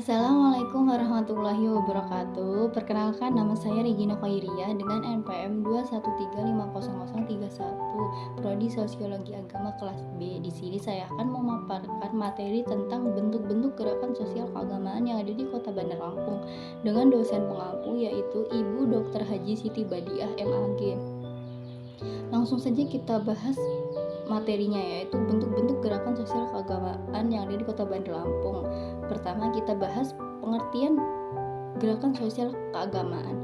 Assalamualaikum warahmatullahi wabarakatuh. Perkenalkan, nama saya Regina Khairia dengan NPM 2135001, Prodi Sosiologi Agama kelas B. Di sini saya akan memaparkan materi tentang bentuk-bentuk gerakan sosial keagamaan yang ada di Kota Bandar Lampung dengan dosen pengampu yaitu Ibu Dr. Haji Siti Badiah MAG. Langsung saja kita bahas materinya, yaitu bentuk-bentuk gerakan sosial keagamaan yang ada di Kota Bandar Lampung. Pertama, kita bahas pengertian gerakan sosial keagamaan.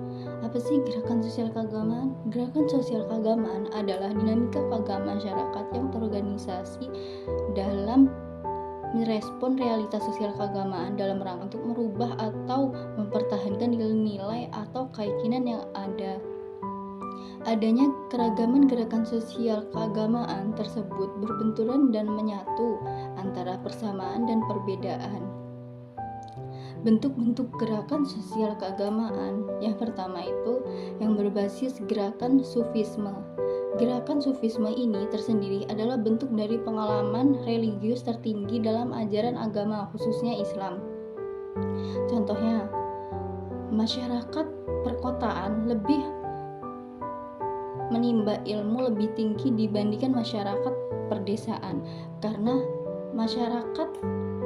Apa sih gerakan sosial keagamaan? Gerakan sosial keagamaan adalah dinamika keagamaan masyarakat yang terorganisasi dalam merespon realitas sosial keagamaan dalam rangka untuk merubah atau mempertahankan nilai-nilai atau keyakinan yang ada. Adanya keragaman gerakan sosial keagamaan tersebut berbenturan dan menyatu antara persamaan dan perbedaan. Bentuk-bentuk gerakan sosial keagamaan yang pertama itu yang berbasis gerakan sufisme. Gerakan sufisme ini tersendiri adalah bentuk dari pengalaman religius tertinggi dalam ajaran agama, khususnya Islam. Contohnya, masyarakat perkotaan lebih menimba ilmu lebih tinggi dibandingkan masyarakat perdesaan, karena masyarakat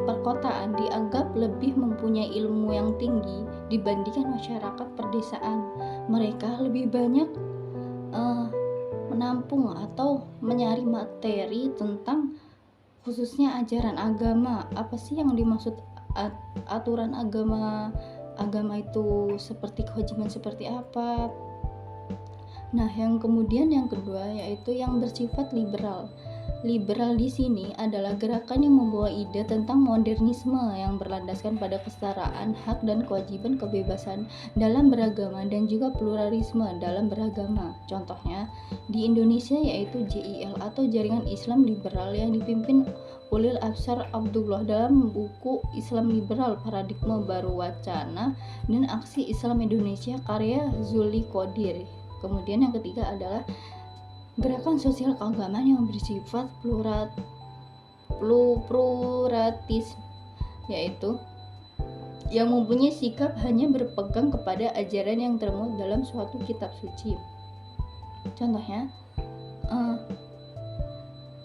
perkotaan dianggap lebih mempunyai ilmu yang tinggi dibandingkan masyarakat perdesaan. Mereka lebih banyak menampung atau mencari materi tentang khususnya ajaran agama. Apa sih yang dimaksud aturan agama itu seperti kewajiban seperti apa? Nah, yang kedua yaitu yang bersifat liberal. Liberal di sini adalah gerakan yang membawa ide tentang modernisme yang berlandaskan pada kesetaraan, hak dan kewajiban kebebasan dalam beragama dan juga pluralisme dalam beragama. Contohnya di Indonesia yaitu JIL atau Jaringan Islam Liberal yang dipimpin Ulil Absar Abdullah dalam buku Islam Liberal Paradigma Baru Wacana dan Aksi Islam Indonesia karya Zuli Qodir. Kemudian yang ketiga adalah gerakan sosial keagamaan yang bersifat pluralistis, yaitu yang mempunyai sikap hanya berpegang kepada ajaran yang termuat dalam suatu kitab suci. Contohnya,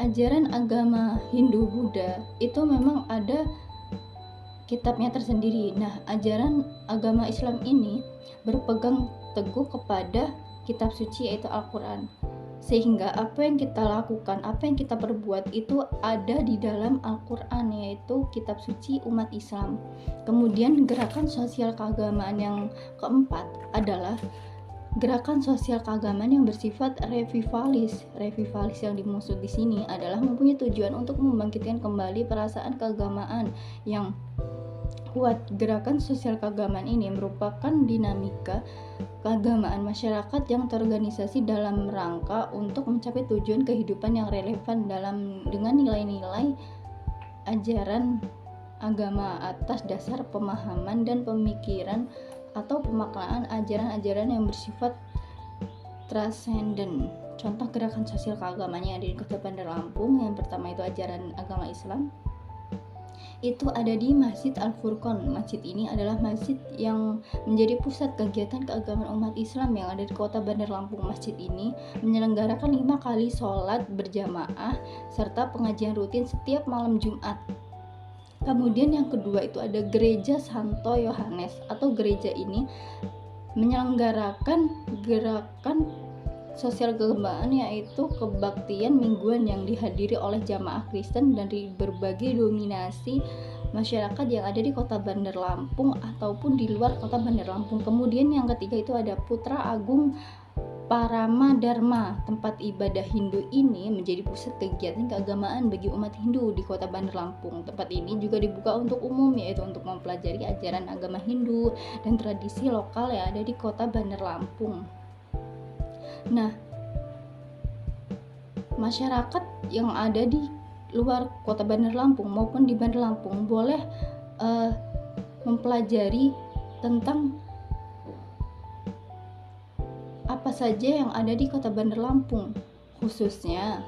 ajaran agama Hindu Buddha itu memang ada kitabnya tersendiri. Nah, ajaran agama Islam ini berpegang teguh kepada kitab suci yaitu Al-Quran, sehingga apa yang kita lakukan, apa yang kita perbuat itu ada di dalam Al-Quran, yaitu kitab suci umat Islam. Kemudian gerakan sosial keagamaan yang keempat adalah gerakan sosial keagamaan yang bersifat revivalis. Revivalis yang dimaksud di sini adalah mempunyai tujuan untuk membangkitkan kembali perasaan keagamaan yang kuat. Gerakan sosial keagamaan ini merupakan dinamika keagamaan masyarakat yang terorganisasi dalam rangka untuk mencapai tujuan kehidupan yang relevan dengan nilai-nilai ajaran agama atas dasar pemahaman dan pemikiran atau pemaknaan ajaran-ajaran yang bersifat transenden. Contoh gerakan sosial keagamaan yang ada di Kota Bandar Lampung yang pertama itu ajaran agama Islam. Itu ada di Masjid Al-Furqon. Masjid ini adalah masjid yang menjadi pusat kegiatan keagamaan umat Islam yang ada di Kota Bandar Lampung. Masjid ini menyelenggarakan 5 kali sholat berjamaah serta pengajian rutin setiap malam Jumat. Kemudian yang kedua itu ada Gereja Santo Yohanes, atau gereja ini menyelenggarakan gerakan sosial keagamaan yaitu kebaktian mingguan yang dihadiri oleh jamaah Kristen dari berbagai dominasi masyarakat yang ada di Kota Bandar Lampung ataupun di luar Kota Bandar Lampung. Kemudian yang ketiga itu ada Putra Agung Parama Dharma. Tempat ibadah Hindu ini menjadi pusat kegiatan keagamaan bagi umat Hindu di Kota Bandar Lampung. Tempat ini juga dibuka untuk umum, yaitu untuk mempelajari ajaran agama Hindu dan tradisi lokal yang ada di Kota Bandar Lampung. Nah, masyarakat yang ada di luar Kota Bandar Lampung maupun di Bandar Lampung boleh mempelajari tentang apa saja yang ada di Kota Bandar Lampung. Khususnya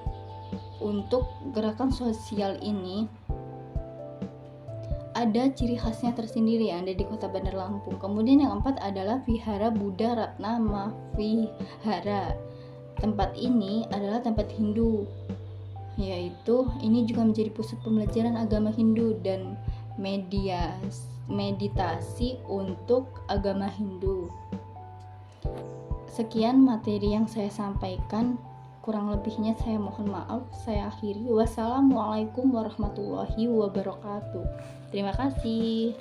untuk gerakan sosial ini ada ciri khasnya tersendiri yang ada di Kota Bandar Lampung. Kemudian yang keempat adalah Vihara Buddha Ratna Mavihara. Tempat ini adalah tempat Hindu, yaitu ini juga menjadi pusat pembelajaran agama Hindu dan meditasi untuk agama Hindu. Sekian materi yang saya sampaikan. Kurang lebihnya saya mohon maaf. Saya akhiri. Wassalamualaikum warahmatullahi wabarakatuh. Terima kasih.